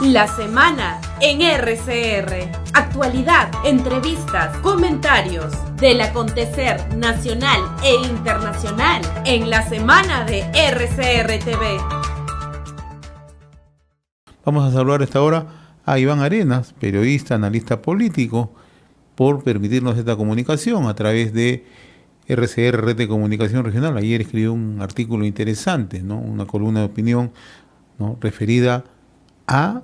La semana en RCR. Actualidad, entrevistas, comentarios del acontecer nacional e internacional en la semana de RCR TV. Vamos a saludar a esta hora a Iván Arenas, periodista, analista político, por permitirnos esta comunicación a través de RCR, Red de Comunicación Regional. Ayer escribió un artículo interesante, ¿no? Una columna de opinión, ¿no?, referida a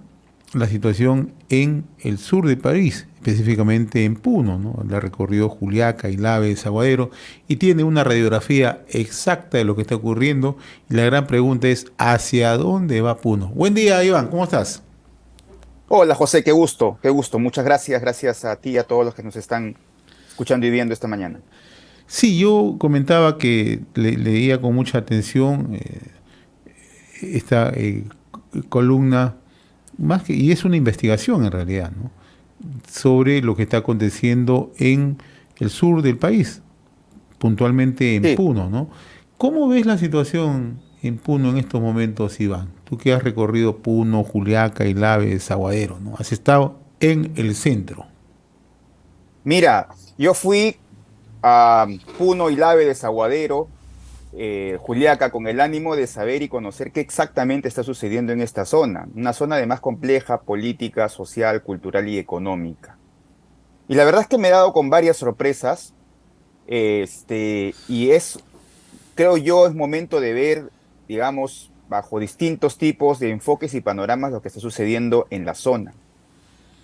la situación en el sur del país, específicamente en Puno, ¿no? La recorrió Juliaca, Ilave, Desaguadero, y tiene una radiografía exacta de lo que está ocurriendo. Y la gran pregunta es, ¿hacia dónde va Puno? Buen día, Iván, ¿cómo estás? Hola José, qué gusto, qué gusto. Muchas gracias, gracias a ti y a todos los que nos están escuchando y viendo esta mañana. Sí, yo comentaba que leía con mucha atención esta columna, y es una investigación en realidad, ¿no?, sobre lo que está aconteciendo en el sur del país, puntualmente en Sí, Puno, ¿no? ¿Cómo ves la situación en Puno en estos momentos, Iván? Tú que has recorrido Puno, Juliaca, Ilave, Desaguadero, ¿no? Has estado en el centro. mira, yo fui a Puno, Ilave, Desaguadero, Juliaca, con el ánimo de saber y conocer qué exactamente está sucediendo en esta zona, una zona además compleja, política, social, cultural y económica. Y la verdad es que me he dado con varias sorpresas, y creo yo, es momento de ver, digamos, bajo distintos tipos de enfoques y panoramas lo que está sucediendo en la zona.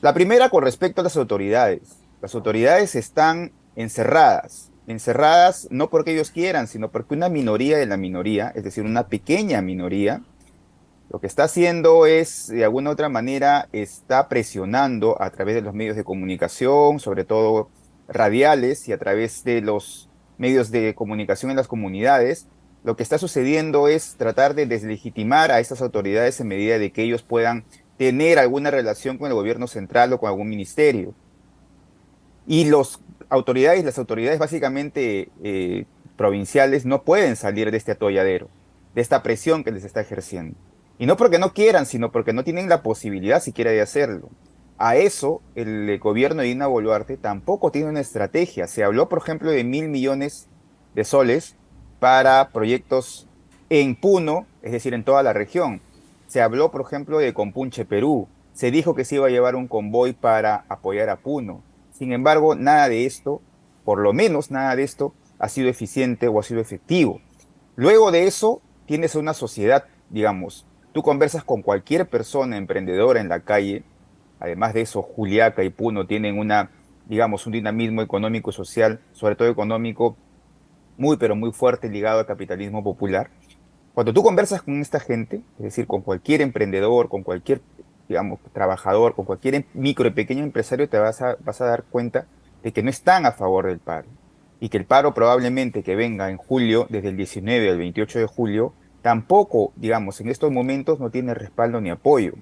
La primera con respecto a las autoridades. Las autoridades están encerradas no porque ellos quieran, sino porque una minoría de la minoría, es decir, una pequeña minoría, lo que está haciendo es, de alguna u otra manera, está presionando a través de los medios de comunicación, sobre todo radiales y a través de los medios de comunicación en las comunidades. Lo que está sucediendo es tratar de deslegitimar a estas autoridades en medida de que ellos puedan tener alguna relación con el gobierno central o con algún ministerio. Y las autoridades básicamente provinciales no pueden salir de este atolladero, de esta presión que les está ejerciendo. Y no porque no quieran, sino porque no tienen la posibilidad siquiera de hacerlo. A eso, el gobierno de Dina Boluarte tampoco tiene una estrategia. Se habló, por ejemplo, de 1.000 millones de soles para proyectos en Puno, es decir, en toda la región. Se habló, por ejemplo, de Compunche Perú. Se dijo que se iba a llevar un convoy para apoyar a Puno. Sin embargo, nada de esto, por lo menos nada de esto, ha sido eficiente o ha sido efectivo. Luego de eso, tienes una sociedad, digamos, tú conversas con cualquier persona emprendedora en la calle. Además de eso, Juliaca y Puno tienen digamos, un dinamismo económico y social, sobre todo económico, muy, pero muy fuerte, ligado al capitalismo popular. Cuando tú conversas con esta gente, es decir, con cualquier emprendedor, con cualquier, digamos, trabajador, con cualquier micro y pequeño empresario, vas a dar cuenta de que no están a favor del paro. Y que el paro probablemente que venga en julio, desde el 19 al 28 de julio, tampoco, digamos, en estos momentos no tiene respaldo ni apoyo.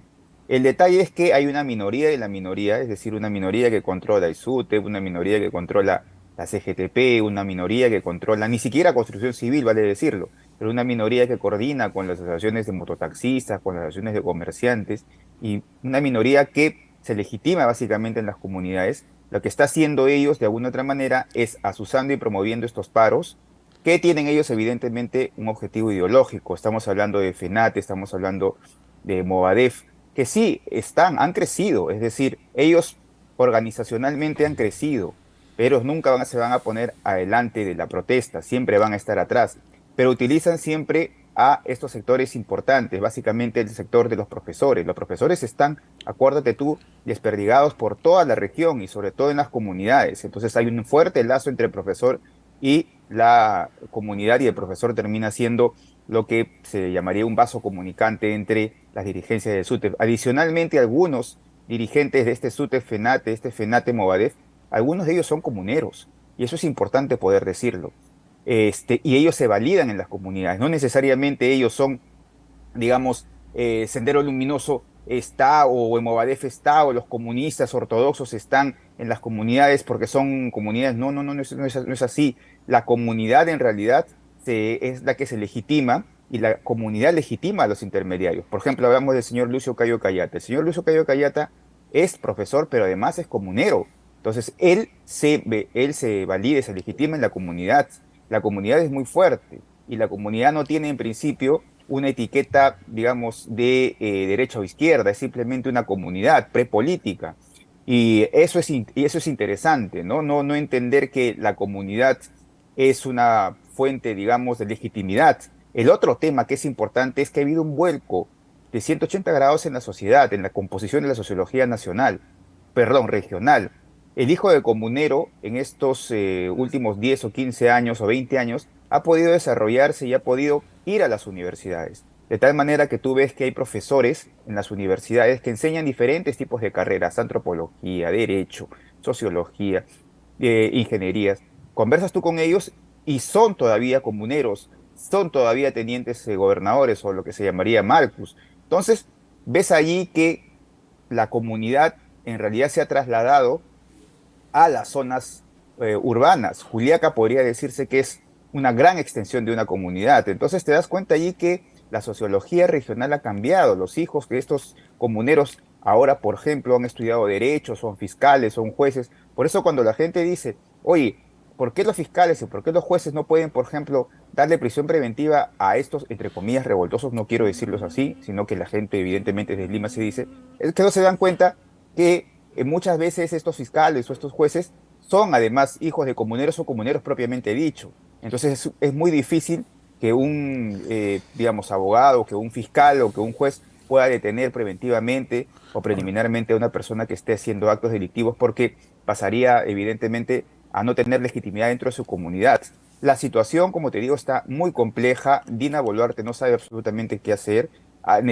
El detalle es que hay una minoría de la minoría, es decir, una minoría que controla el SUTEP, una minoría que controla la CGTP, una minoría que controla ni siquiera construcción civil, vale decirlo, pero una minoría que coordina con las asociaciones de mototaxistas, con las asociaciones de comerciantes, y una minoría que se legitima básicamente en las comunidades. Lo que está haciendo ellos de alguna otra manera es asusando y promoviendo estos paros, que tienen ellos evidentemente un objetivo ideológico. Estamos hablando de FENATE, estamos hablando de Movadef, que sí han crecido, es decir, ellos organizacionalmente han crecido, pero nunca se van a poner adelante de la protesta, siempre van a estar atrás, pero utilizan siempre a estos sectores importantes, básicamente el sector de los profesores. Los profesores están, acuérdate tú, desperdigados por toda la región y sobre todo en las comunidades. Entonces hay un fuerte lazo entre el profesor y la comunidad, y el profesor termina siendo lo que se llamaría un vaso comunicante entre las dirigencias del SUTEP. Adicionalmente, algunos dirigentes de este SUTEP FENATE, este FENATE Movadef, algunos de ellos son comuneros, y eso es importante poder decirlo. Y ellos se validan en las comunidades, no necesariamente ellos son, digamos, Sendero Luminoso está, o Movadef está, o los comunistas ortodoxos están en las comunidades porque son comunidades. No es así. La comunidad en realidad es la que se legitima y la comunidad legitima a los intermediarios. Por ejemplo, hablamos del señor Lucio Cayo Cayata. El señor Lucio Cayo Cayata es profesor, pero además es comunero. Entonces, él se valida y se legitima en la comunidad. La comunidad es muy fuerte y la comunidad no tiene en principio una etiqueta, digamos, de derecha o izquierda, es simplemente una comunidad prepolítica. Y eso es interesante, ¿no? No entender que la comunidad es una fuente, digamos, de legitimidad. El otro tema que es importante es que ha habido un vuelco de 180 grados en la sociedad, en la composición de la sociología nacional, perdón, regional. El hijo de comunero en estos últimos 10 o 15 años o 20 años ha podido desarrollarse y ha podido ir a las universidades. De tal manera que tú ves que hay profesores en las universidades que enseñan diferentes tipos de carreras, antropología, derecho, sociología, ingenierías. Conversas tú con ellos y son todavía comuneros, son todavía tenientes gobernadores o lo que se llamaría Marcus. Entonces, ves allí que la comunidad en realidad se ha trasladado a las zonas urbanas. Juliaca podría decirse que es una gran extensión de una comunidad. Entonces te das cuenta allí que la sociología regional ha cambiado. Los hijos de estos comuneros ahora, por ejemplo, han estudiado derecho, son fiscales, son jueces. Por eso cuando la gente dice, oye, ¿por qué los fiscales y por qué los jueces no pueden, por ejemplo, darle prisión preventiva a estos, entre comillas, revoltosos? No quiero decirlos así, sino que la gente evidentemente desde Lima se dice, es que no se dan cuenta que muchas veces estos fiscales o estos jueces son además hijos de comuneros o comuneros propiamente dicho. Entonces es muy difícil que un, digamos, abogado, que un fiscal o que un juez pueda detener preventivamente o preliminarmente a una persona que esté haciendo actos delictivos porque pasaría evidentemente a no tener legitimidad dentro de su comunidad. La situación, como te digo, está muy compleja. Dina Boluarte no sabe absolutamente qué hacer.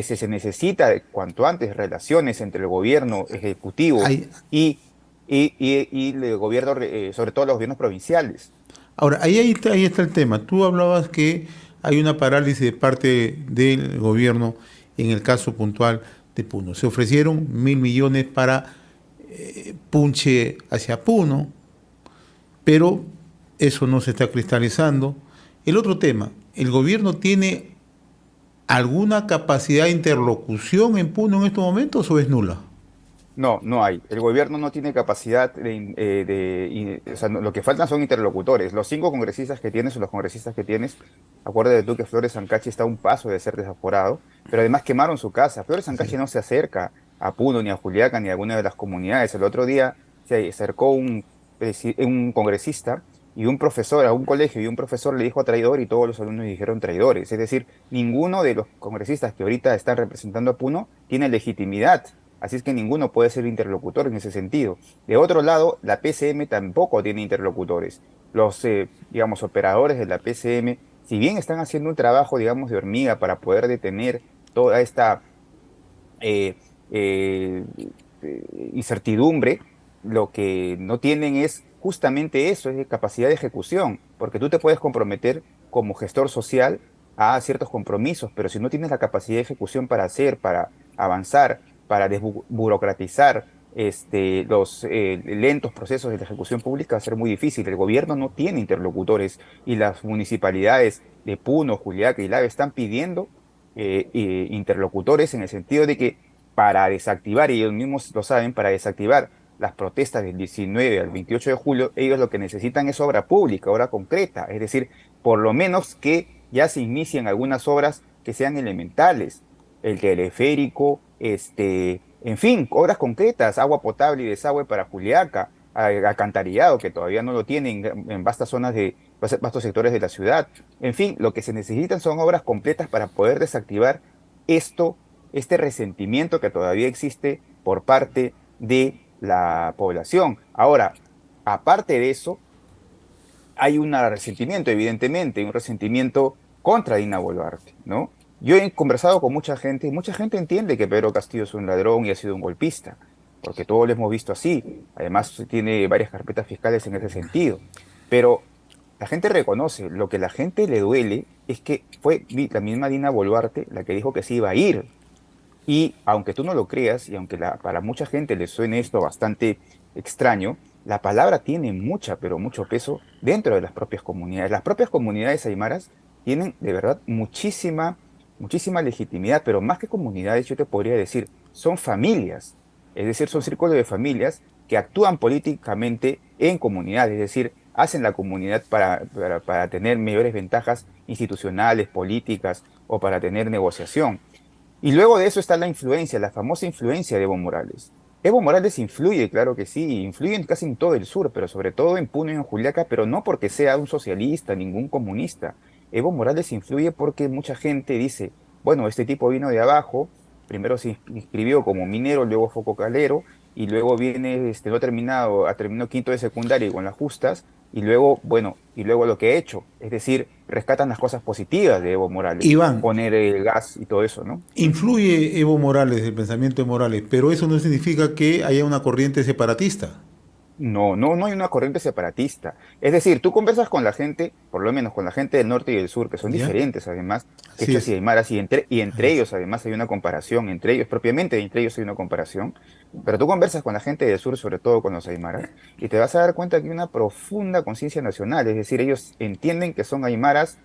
Se necesita cuanto antes relaciones entre el gobierno ejecutivo Hay, y el gobierno, sobre todo los gobiernos provinciales. ahora, ahí está el tema. Tú hablabas que hay una parálisis de parte del gobierno en el caso puntual de Puno. Se ofrecieron 1.000 millones para punche hacia Puno, pero eso no se está cristalizando. El otro tema, ¿el gobierno tiene alguna capacidad de interlocución en Puno en estos momentos o es nula? No, no hay. El gobierno no tiene capacidad o sea, lo que faltan son interlocutores. Los 5 congresistas que tienes o los congresistas que tienes, acuérdate tú que Flores Ancachi está a un paso de ser desaforado, pero además quemaron su casa. Flores Ancachi Sí. no se acerca a Puno, ni a Juliaca, ni a alguna de las comunidades. El otro día se acercó un congresista y un profesor a un colegio y un profesor le dijo traidor y todos los alumnos dijeron traidores. Es decir, ninguno de los congresistas que ahorita están representando a Puno tiene legitimidad. Así es que ninguno puede ser interlocutor en ese sentido. De otro lado, la PCM tampoco tiene interlocutores. Los, digamos, operadores de la PCM, si bien están haciendo un trabajo, digamos, de hormiga para poder detener toda esta eh, eh, incertidumbre, lo que no tienen es justamente eso, es capacidad de ejecución, porque tú te puedes comprometer como gestor social a ciertos compromisos, pero si no tienes la capacidad de ejecución para hacer, para avanzar, para desburocratizar los lentos procesos de la ejecución pública, va a ser muy difícil. El gobierno no tiene interlocutores y las municipalidades de Puno, Juliaca y Lave están pidiendo interlocutores en el sentido de que para desactivar, y ellos mismos lo saben, para desactivar las protestas del 19 al 28 de julio, ellos lo que necesitan es obra pública, obra concreta, es decir, por lo menos que ya se inicien algunas obras que sean elementales, el teleférico, en fin, obras concretas, agua potable y desagüe para Juliaca, alcantarillado, que todavía no lo tienen en vastas zonas de vastos sectores de la ciudad. En fin, lo que se necesitan son obras completas para poder desactivar esto, este resentimiento que todavía existe por parte de la población. Ahora, aparte de eso, hay un resentimiento, evidentemente, un resentimiento contra Dina Boluarte, ¿no? Yo he conversado con mucha gente y mucha gente entiende que Pedro Castillo es un ladrón y ha sido un golpista, porque todos lo hemos visto así. Además, tiene varias carpetas fiscales en ese sentido. Pero la gente reconoce, lo que la gente le duele es que fue la misma Dina Boluarte la que dijo que se iba a ir. Y aunque tú no lo creas, y aunque para mucha gente le suene esto bastante extraño, la palabra tiene mucha, pero mucho peso dentro de las propias comunidades. Las propias comunidades aymaras tienen de verdad muchísima legitimidad, pero más que comunidades, yo te podría decir, son familias, es decir, son círculos de familias que actúan políticamente en comunidad, es decir, hacen la comunidad para tener mayores ventajas institucionales, políticas o para tener negociación. Y luego de eso está la influencia, la famosa influencia de Evo Morales. Evo Morales influye, claro que sí, influye casi en todo el sur, pero sobre todo en Puno y en Juliaca, pero no porque sea un socialista, ningún comunista. Evo Morales influye porque mucha gente dice, bueno, este tipo vino de abajo, primero se inscribió como minero, luego fue cocalero, y luego viene, no ha terminado, ha terminado quinto de secundaria y con las justas, y luego, bueno, y luego lo que he hecho, es decir, rescatan las cosas positivas de Evo Morales, Iván, poner el gas y todo eso, ¿no? influye Evo Morales, el pensamiento de Morales, pero eso no significa que haya una corriente separatista. No hay una corriente separatista. Es decir, tú conversas con la gente, por lo menos con la gente del norte y del sur, que son ¿Ya? diferentes además, Así quechas y es. aymaras, y entre Así es. ellos además hay una comparación, entre ellos propiamente, entre ellos hay una comparación, pero tú conversas con la gente del sur, sobre todo con los aymaras, y te vas a dar cuenta que hay una profunda conciencia nacional, es decir, ellos entienden que son aymaras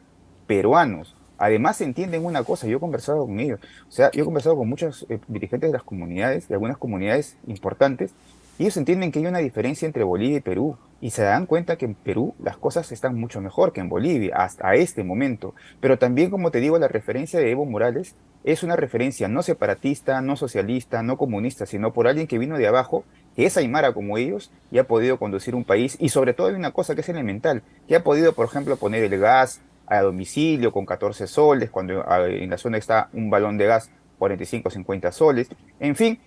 peruanos. Además entienden una cosa, yo he conversado con ellos, o sea, yo he conversado con muchos dirigentes de las comunidades, de algunas comunidades importantes, y ellos entienden que hay una diferencia entre Bolivia y Perú, y se dan cuenta que en Perú las cosas están mucho mejor que en Bolivia, hasta este momento. Pero también, como te digo, la referencia de Evo Morales es una referencia no separatista, no socialista, no comunista, sino por alguien que vino de abajo, que es aymara como ellos, y ha podido conducir un país, y sobre todo hay una cosa que es elemental, que ha podido, por ejemplo, poner el gas a domicilio con 14 soles, cuando en la zona está un balón de gas 45, 50 soles. En fin,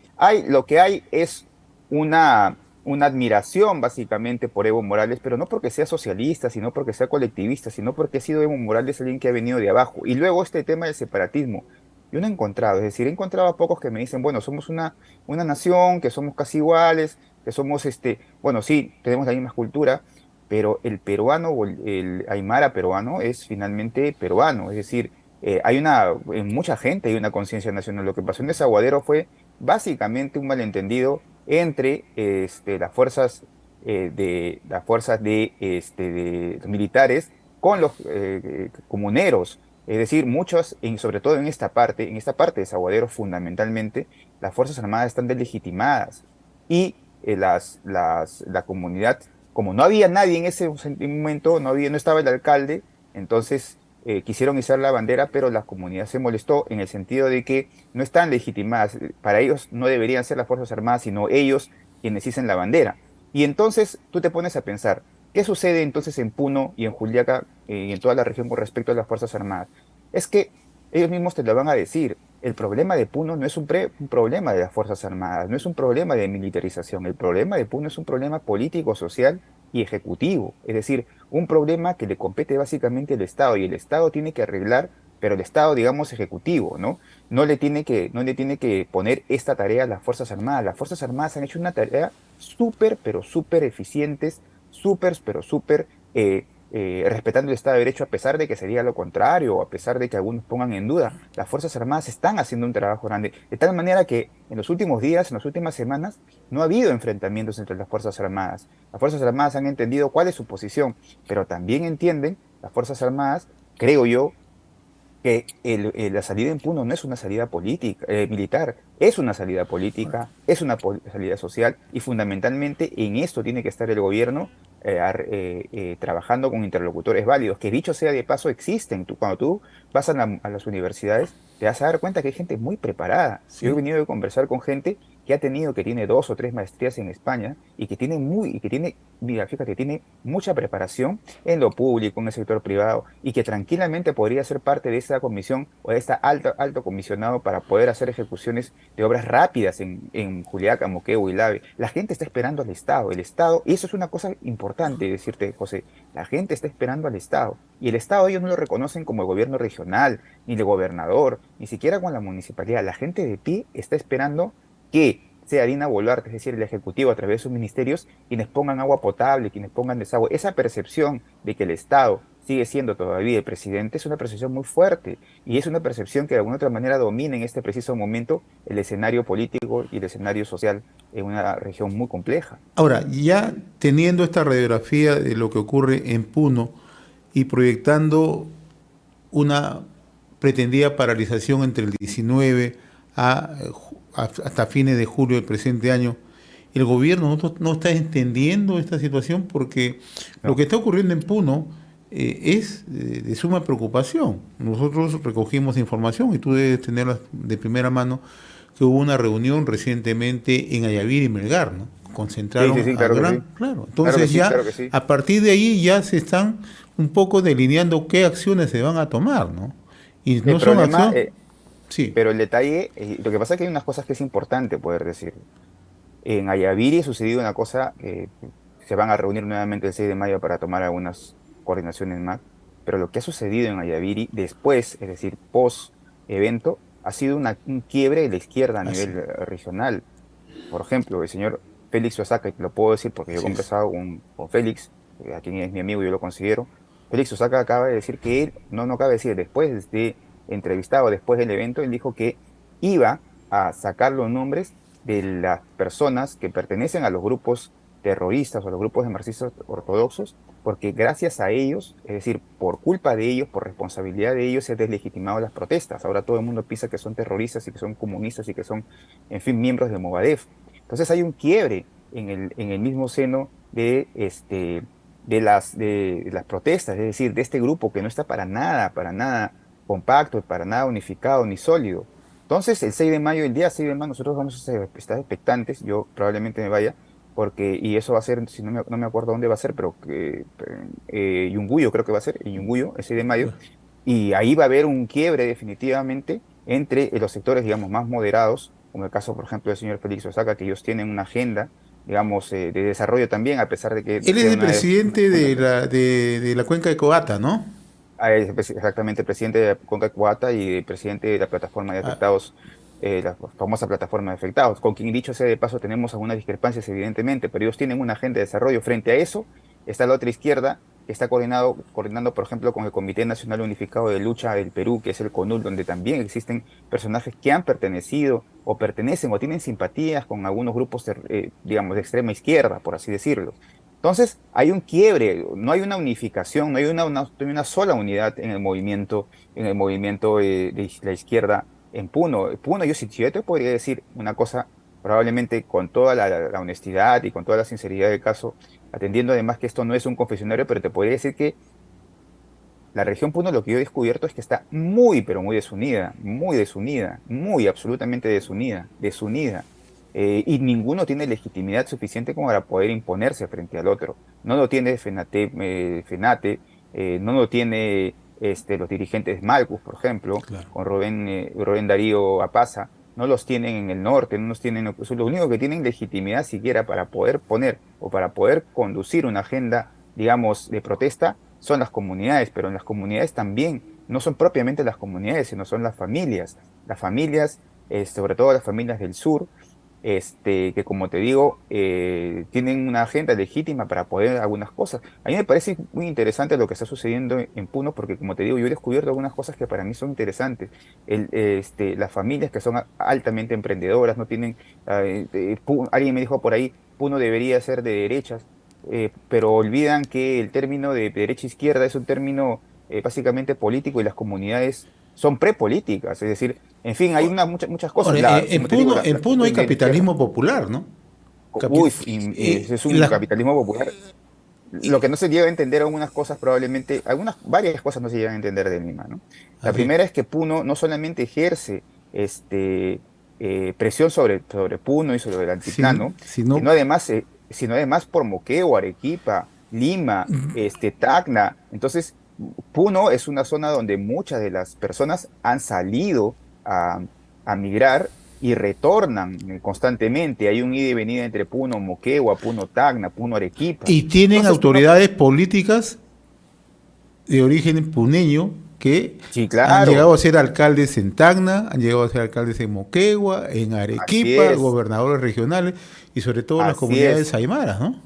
lo que hay es una admiración básicamente por Evo Morales, pero no porque sea socialista, sino porque sea colectivista, sino porque ha sido Evo Morales alguien que ha venido de abajo. Y luego este tema del separatismo. Yo no he encontrado, es decir, he encontrado a pocos que me dicen, bueno, somos una nación, que somos casi iguales, que somos, bueno, sí, tenemos la misma cultura, pero el peruano o el aymara peruano es finalmente peruano, es decir, en mucha gente hay una conciencia nacional. Lo que pasó en Desaguadero fue básicamente un malentendido entre las fuerzas de militares con los comuneros. Es decir, muchos, sobre todo en esta parte de Desaguadero fundamentalmente, las Fuerzas Armadas están deslegitimadas y la comunidad, como no había nadie en ese momento, no estaba el alcalde, entonces quisieron izar la bandera, pero la comunidad se molestó en el sentido de que no están legitimadas. Para ellos no deberían ser las Fuerzas Armadas, sino ellos quienes izan la bandera. Y entonces tú te pones a pensar, ¿qué sucede entonces en Puno y en Juliaca y en toda la región con respecto a las Fuerzas Armadas? Es que ellos mismos te lo van a decir. El problema de Puno no es un problema de las Fuerzas Armadas, no es un problema de militarización. El problema de Puno es un problema político, social y ejecutivo. Es decir, un problema que le compete básicamente al Estado y el Estado tiene que arreglar, pero el Estado, digamos, ejecutivo, ¿no? No le tiene que poner esta tarea a las Fuerzas Armadas. Las Fuerzas Armadas han hecho una tarea súper, pero súper eficientes, súper, pero súper respetando el Estado de Derecho, a pesar de que sería lo contrario, o a pesar de que algunos pongan en duda. Las Fuerzas Armadas están haciendo un trabajo grande, de tal manera que en los últimos días, en las últimas semanas, no ha habido enfrentamientos entre las Fuerzas Armadas. Las Fuerzas Armadas han entendido cuál es su posición, pero también entienden las Fuerzas Armadas, creo yo, que la salida en Puno no es una salida política, militar, es una salida política, es una salida social y fundamentalmente en esto tiene que estar el gobierno trabajando con interlocutores válidos, que dicho sea de paso existen. Cuando tú vas a las universidades te vas a dar cuenta que hay gente muy preparada. Yo he Sí. venido a conversar con gente que tiene 2 o 3 maestrías en España y que tiene, mira, fíjate, tiene mucha preparación en lo público, en el sector privado, y que tranquilamente podría ser parte de esta comisión o de esta alto comisionado para poder hacer ejecuciones de obras rápidas en Juliaca, Moquegua y Lave. La gente está esperando al Estado, y eso es una cosa importante decirte, José, la gente está esperando al Estado, y el Estado ellos no lo reconocen como el gobierno regional, ni el gobernador, ni siquiera con la municipalidad. La gente de pie está esperando que sea Dina Boluarte, es decir, el Ejecutivo a través de sus ministerios, quienes pongan agua potable, quienes pongan desagüe. Esa percepción de que el Estado sigue siendo todavía el presidente es una percepción muy fuerte y es una percepción que de alguna otra manera domina en este preciso momento el escenario político y el escenario social en una región muy compleja. Ahora, ya teniendo esta radiografía de lo que ocurre en Puno y proyectando una pretendida paralización entre el 19 hasta fines de julio del presente año. El gobierno no está entendiendo esta situación porque lo que está ocurriendo en Puno es de suma preocupación. Nosotros recogimos información y tú debes tenerla de primera mano, que hubo una reunión recientemente en Ayaviri y Melgar, ¿no? Concentraron Sí, claro que sí. claro. Entonces Claro que sí. a partir de ahí ya se están un poco delineando qué acciones se van a tomar, ¿no? Y El no son problema, acciones, sí, pero el detalle, lo que pasa es que hay unas cosas que es importante poder decir. En Ayaviri ha sucedido una cosa, se van a reunir nuevamente el 6 de mayo para tomar algunas coordinaciones más, pero lo que ha sucedido en Ayaviri después, es decir, post evento, ha sido un quiebre de la izquierda a así, nivel regional. Por ejemplo, el señor Félix Osaka, y te lo puedo decir porque yo he así es. conversado con Félix, a quien es mi amigo, yo lo considero. Félix Osaka acaba de decir que él, no acaba de decir, después de entrevistado, después del evento, él dijo que iba a sacar los nombres de las personas que pertenecen a los grupos terroristas o a los grupos de marxistas ortodoxos, porque gracias a ellos, es decir, por culpa de ellos, por responsabilidad de ellos, se han deslegitimado las protestas. Ahora todo el mundo piensa que son terroristas y que son comunistas y que son, en fin, miembros de Movadef. Entonces hay un quiebre en el mismo seno de las protestas, es decir, de este grupo que no está para nada compacto, para nada unificado ni sólido. Entonces, el 6 de mayo, el día 6 de mayo, nosotros vamos a estar expectantes, yo probablemente me vaya, porque, y eso va a ser, si no me acuerdo dónde va a ser, pero Yunguyo creo que va a ser, en Yunguyo, el 6 de mayo, y ahí va a haber un quiebre definitivamente entre los sectores, digamos, más moderados, como el caso, por ejemplo, del señor Félix Osaka, que ellos tienen una agenda, digamos, de desarrollo también, a pesar de que Él es sea el presidente de la cuenca de Coata, ¿no? es exactamente presidente de Conca Coata y presidente de la plataforma de Ah, afectados, la famosa plataforma de afectados, con quien dicho sea de paso tenemos algunas discrepancias evidentemente, pero ellos tienen una agenda de desarrollo. Frente a eso está la otra izquierda que está coordinando, por ejemplo, con el Comité Nacional Unificado de Lucha del Perú, que es el CONUL, donde también existen personajes que han pertenecido o pertenecen o tienen simpatías con algunos grupos, digamos, de extrema izquierda, por así decirlo. Entonces, hay un quiebre, no hay una unificación, no hay no hay una sola unidad en el movimiento de la izquierda en Puno. Puno, si yo te podría decir una cosa, probablemente con toda la honestidad y con toda la sinceridad del caso, atendiendo además que esto no es un confesionario, pero te podría decir que la región Puno lo que yo he descubierto es que está muy, pero muy desunida, muy absolutamente desunida. Y ninguno tiene legitimidad suficiente como para poder imponerse frente al otro. No lo tiene FENATE, no lo tiene los dirigentes Malcus, por ejemplo, claro. con Rubén Darío Apaza, no los tienen en el norte, no los tienen, pues, lo único que tienen legitimidad siquiera para poder poner o para poder conducir una agenda, digamos, de protesta son las comunidades, pero en las comunidades también no son propiamente las comunidades, sino son las familias, sobre todo las familias del sur, que como te digo, tienen una agenda legítima para poder algunas cosas. A mí me parece muy interesante lo que está sucediendo en Puno, porque como te digo, yo he descubierto algunas cosas que para mí son interesantes. Las familias que son altamente emprendedoras, no tienen, alguien me dijo por ahí, Puno debería ser de derechas, pero olvidan que el término de derecha-izquierda es un término básicamente político y las comunidades son prepolíticas, es decir, en fin, hay muchas cosas. Ahora, Como te digo, En Puno hay de la izquierda. capitalismo popular, ¿no? Uy, Y es un capitalismo popular. Lo que no se llega a entender algunas cosas probablemente, varias cosas no se llegan a entender de Lima, ¿no? La así, primera es que Puno no solamente ejerce presión sobre Puno y sobre el altiplano, si no, sino además por Moquegua, Arequipa, Lima, Tacna. Entonces, Puno es una zona donde muchas de las personas han salido a migrar y retornan constantemente. Hay un ida y venida entre Puno, Moquegua, Puno, Tacna, Puno, Arequipa. y tienen Entonces, Puno, autoridades políticas de origen puneño que sí, han llegado claro, a ser alcaldes en Tacna, han llegado a ser alcaldes en Moquegua, en así Arequipa, es, gobernadores regionales y sobre todo las así comunidades es. aymaras, ¿no?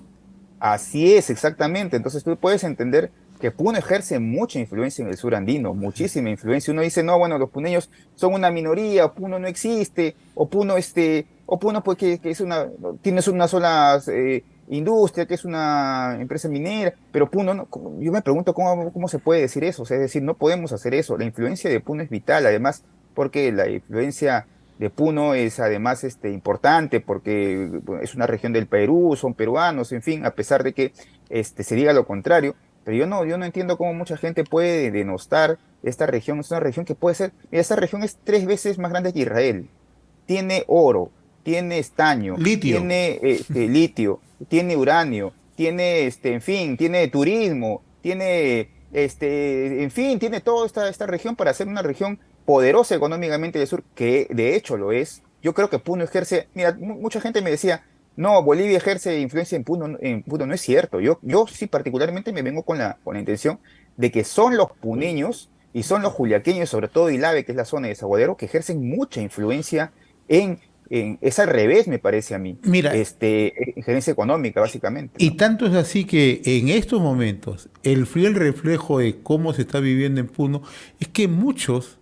Así es, exactamente. Entonces tú puedes entender que Puno ejerce mucha influencia en el sur andino, muchísima influencia. Uno dice, no, bueno, los puneños son una minoría, o Puno no existe, o Puno, o Puno pues, que es tienes una sola industria, que es una empresa minera, pero Puno, yo me pregunto cómo se puede decir eso, o sea, es decir, no podemos hacer eso. La influencia de Puno es vital, además, porque la influencia de Puno es además importante, porque bueno, es una región del Perú, son peruanos, en fin, a pesar de que se diga lo contrario. Pero yo no entiendo cómo mucha gente puede denostar esta región. Es una región que puede ser, mira, esta región es 3 veces más grande que Israel. Tiene oro, tiene estaño, Litio. tiene litio, tiene uranio, tiene, en fin, tiene turismo, tiene, en fin, tiene toda esta región para ser una región poderosa económicamente del sur, que de hecho lo es. Yo creo que Puno ejerce, mira, mucha gente me decía, no, Bolivia ejerce influencia en Puno, no es cierto. Yo sí particularmente me vengo con la intención de que son los puneños y son los juliaqueños, sobre todo Ilave, que es la zona de Desaguadero, que ejercen mucha influencia en, es al revés, me parece a mí, Mira, injerencia económica, básicamente, y ¿no? tanto es así que en estos momentos el fiel reflejo de cómo se está viviendo en Puno es que muchos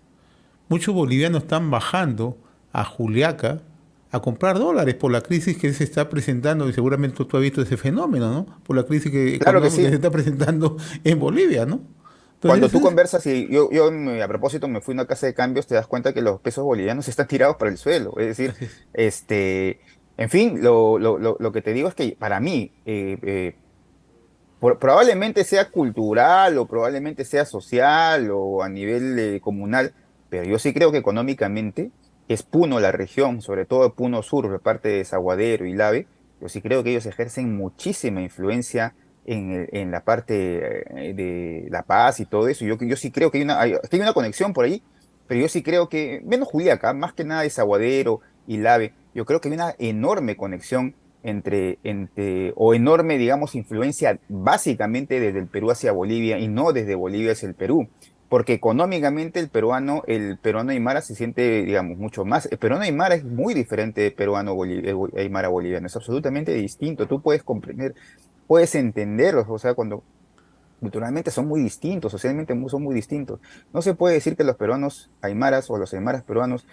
bolivianos están bajando a Juliaca a comprar dólares por la crisis que se está presentando, y seguramente tú has visto ese fenómeno, ¿no? Por la crisis Claro que económica que se sí. está presentando en Bolivia, ¿no? Cuando Entonces, tú conversas, y a propósito me fui a una casa de cambios, te das cuenta que los pesos bolivianos están tirados para el suelo. Es decir, así es. en fin, lo que te digo es que para mí, probablemente sea cultural o probablemente sea social o a nivel comunal, pero yo sí creo que económicamente es Puno la región, sobre todo Puno Sur, de parte de Desaguadero y Lave, yo sí creo que ellos ejercen muchísima influencia en la parte de La Paz y todo eso. Yo sí creo que hay una conexión por ahí, pero yo sí creo que, menos Juliaca, más que nada Desaguadero y Lave, yo creo que hay una enorme conexión o enorme, digamos, influencia básicamente desde el Perú hacia Bolivia y no desde Bolivia hacia el Perú. Porque económicamente el peruano aymara se siente, digamos, mucho más. El peruano aymara es muy diferente de peruano aymara boliviano, es absolutamente distinto. Tú puedes comprender, puedes entenderlos, o sea, cuando culturalmente son muy distintos, socialmente son muy distintos. No se puede decir que los peruanos aymaras o los aymaras peruanos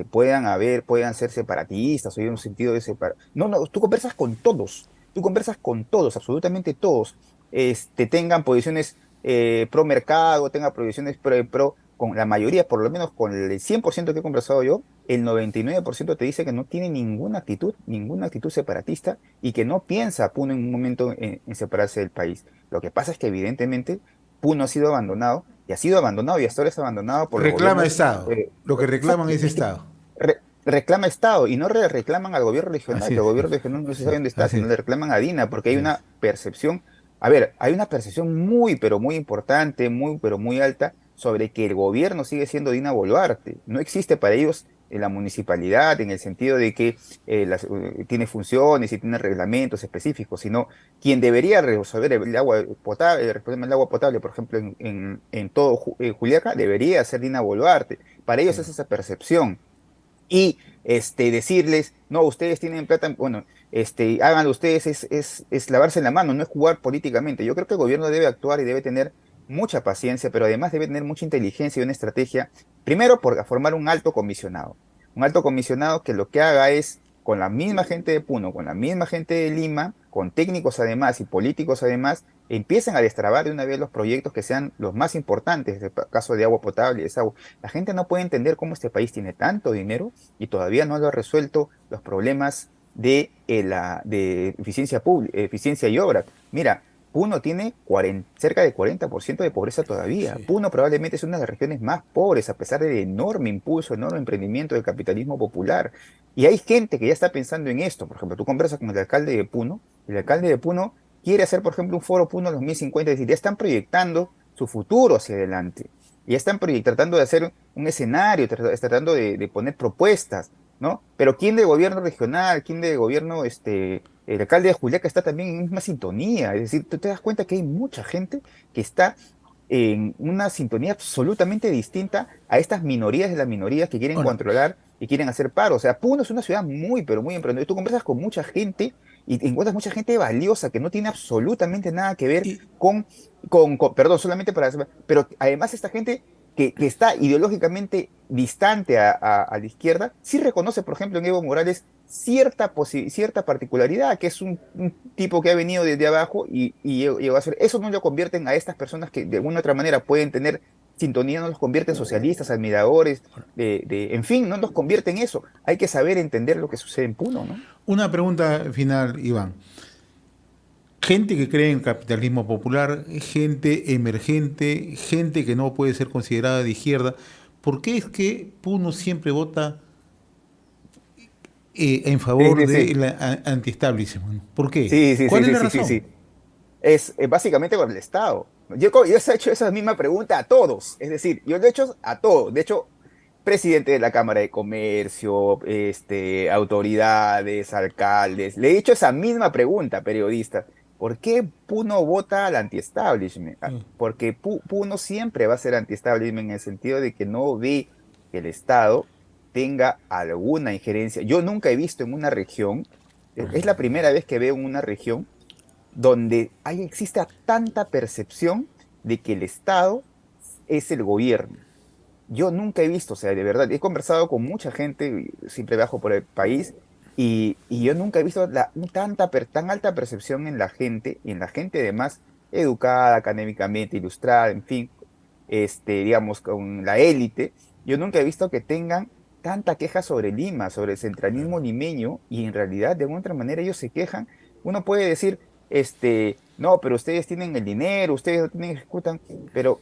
puedan ser separatistas o en un sentido de separar. No, no, tú conversas con todos, absolutamente todos, tengan posiciones pro mercado, tengan posiciones con la mayoría, por lo menos con el 100% que he conversado yo, el 99% te dice que no tiene ninguna actitud separatista y que no piensa Puno en un momento en separarse del país. Lo que pasa es que evidentemente Puno ha sido abandonado y hasta ahora es abandonado por los Reclama gobiernos. Estado. Lo que reclaman Exacto, es es que Estado. reclama Estado y no reclaman al gobierno regional, Así que el es, gobierno regional no se así sabe es, dónde está, así sino es, le reclaman a Dina, porque hay así es. una percepción, a ver, hay una percepción muy, pero muy importante, muy, pero muy alta sobre que el gobierno sigue siendo Dina Boluarte. No existe para ellos en la municipalidad en el sentido de que tiene funciones y tiene reglamentos específicos, sino quien debería resolver el agua potable, el problema del agua potable, por ejemplo, en todo Juliaca, debería ser Dina Boluarte. Para ellos es esa percepción y decirles, no, ustedes tienen plata, bueno, háganlo ustedes, es lavarse la mano, no es jugar políticamente. Yo creo que el gobierno debe actuar y debe tener mucha paciencia, pero además debe tener mucha inteligencia y una estrategia, primero por formar un alto comisionado que lo que haga es, con la misma gente de Puno, con la misma gente de Lima, con técnicos además y políticos además, empiecen a destrabar de una vez los proyectos que sean los más importantes, el caso de agua potable, de agua. La gente no puede entender cómo este país tiene tanto dinero y todavía no lo ha resuelto los problemas de eficiencia pública, eficiencia y obra. Mira, Puno tiene cerca de 40% de pobreza todavía. Sí. Puno probablemente es una de las regiones más pobres, a pesar del enorme impulso, enorme emprendimiento del capitalismo popular. Y hay gente que ya está pensando en esto. Por ejemplo, tú conversas con el alcalde de Puno, y el alcalde de Puno quiere hacer, por ejemplo, un foro Puno 2050, es decir, ya están proyectando su futuro hacia adelante. Ya están tratando de hacer un escenario, tratando de poner propuestas, ¿no? Pero ¿quién de gobierno regional, quién de gobierno, el alcalde de Juliaca está también en misma sintonía? Es decir, tú te das cuenta que hay mucha gente que está en una sintonía absolutamente distinta a estas minorías de las minorías que quieren Bueno, controlar y quieren hacer paro. O sea, Puno es una ciudad muy, pero muy emprendedora. Tú conversas con mucha gente y encuentras mucha gente valiosa que no tiene absolutamente nada que ver y perdón, solamente pero además esta gente que está ideológicamente distante a la izquierda, sí reconoce, por ejemplo, en Evo Morales cierta particularidad, que es un tipo que ha venido desde abajo y llegó a ser. Eso no lo convierten a estas personas que de alguna u otra manera pueden tener sintonía, no los convierte en socialistas, admiradores, en fin, no los convierte en eso. Hay que saber entender lo que sucede en Puno, ¿no? Una pregunta final, Iván. Gente que cree en capitalismo popular, gente emergente, gente que no puede ser considerada de izquierda, ¿por qué es que Puno siempre vota en favor de la anti-establishment? ¿Por qué? Sí. ¿Cuál es la razón? Sí. Es básicamente con el Estado. Yo he hecho esa misma pregunta a todos. Es decir, yo lo he hecho a todos. De hecho, presidente de la Cámara de Comercio, autoridades, alcaldes, le he hecho esa misma pregunta a periodistas. ¿Por qué Puno vota al anti-establishment? Porque Puno siempre va a ser anti-establishment en el sentido de que no ve que el Estado tenga alguna injerencia. Yo nunca he visto en una región, es la primera vez que veo en una región donde existe tanta percepción de que el Estado es el gobierno. Yo nunca he visto, o sea, de verdad, he conversado con mucha gente, siempre viajo por el país, y yo nunca he visto tan alta percepción en la gente, y en la gente además educada, académicamente, ilustrada, en fin, digamos, con la élite. Yo nunca he visto que tengan tanta queja sobre Lima, sobre el centralismo limeño, y en realidad, de alguna otra manera, ellos se quejan. Uno puede decir, no, pero ustedes tienen el dinero, ustedes no tienen, ejecutan, pero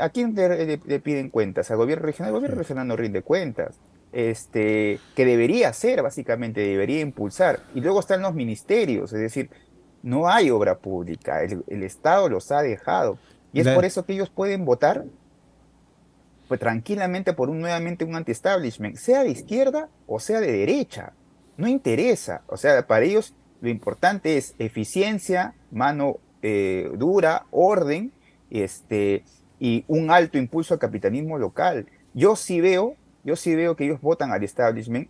¿a quién le piden cuentas? ¿Al gobierno regional? El gobierno regional no rinde cuentas. Que debería hacer, básicamente, debería impulsar. Y luego están los ministerios, es decir, no hay obra pública, el Estado los ha dejado. Y es por eso que ellos pueden votar pues tranquilamente por nuevamente un anti-establishment, sea de izquierda o sea de derecha. No interesa. O sea, para ellos lo importante es eficiencia, mano dura, orden, y un alto impulso al capitalismo local. Yo sí veo que ellos votan al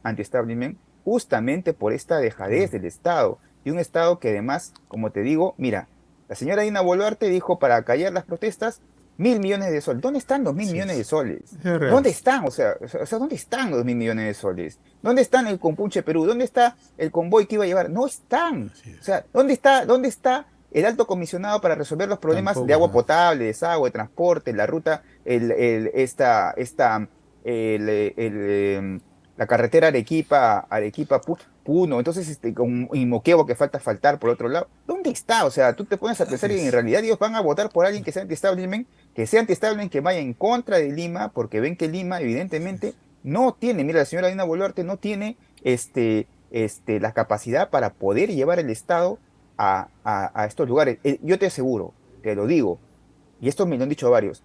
anti-establishment, justamente por esta dejadez del Estado. Y un Estado que además, como te digo, mira, la señora Dina Boluarte dijo para callar las protestas, 1.000 millones de soles. ¿Dónde están los 1.000 millones de soles? ¿Dónde están? O sea, ¿dónde están los 1.000 millones de soles? ¿Dónde están el Compunche Perú? ¿Dónde está el convoy que iba a llevar? No están. O sea, ¿dónde está el alto comisionado para resolver los problemas de agua potable, desagüe, transporte, la ruta, la carretera Arequipa-Puno, entonces y Moquegua que faltar por otro lado? ¿Dónde está? O sea, tú te pones a pensar y en realidad ellos van a votar por alguien que sea anti-establishment, que vaya en contra de Lima, porque ven que Lima evidentemente no tiene, mira, la señora Dina Boluarte no tiene la capacidad para poder llevar el Estado a estos lugares. Yo te aseguro, te lo digo, y esto me lo han dicho varios,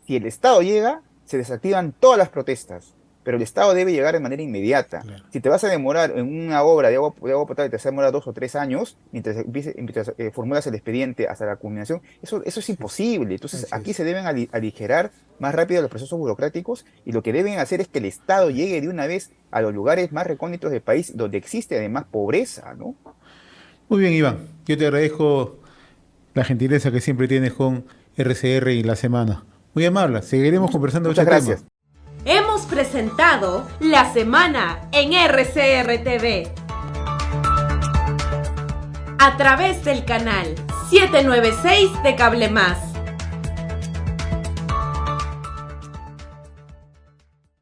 si el Estado llega, se desactivan todas las protestas, pero el Estado debe llegar de manera inmediata. Claro. Si te vas a demorar en una obra de agua potable, te vas a demorar 2 o 3 años, mientras formulas el expediente hasta la culminación, eso es imposible. Entonces aquí se deben aligerar más rápido los procesos burocráticos, y lo que deben hacer es que el Estado llegue de una vez a los lugares más recónditos del país, donde existe además pobreza, ¿no? Muy bien, Iván. Yo te agradezco la gentileza que siempre tienes con RCR y La Semana. Muy amable. Seguiremos conversando de este tema. Muchas gracias. Hemos presentado La Semana en RCR TV a través del canal 796 de Cable Más.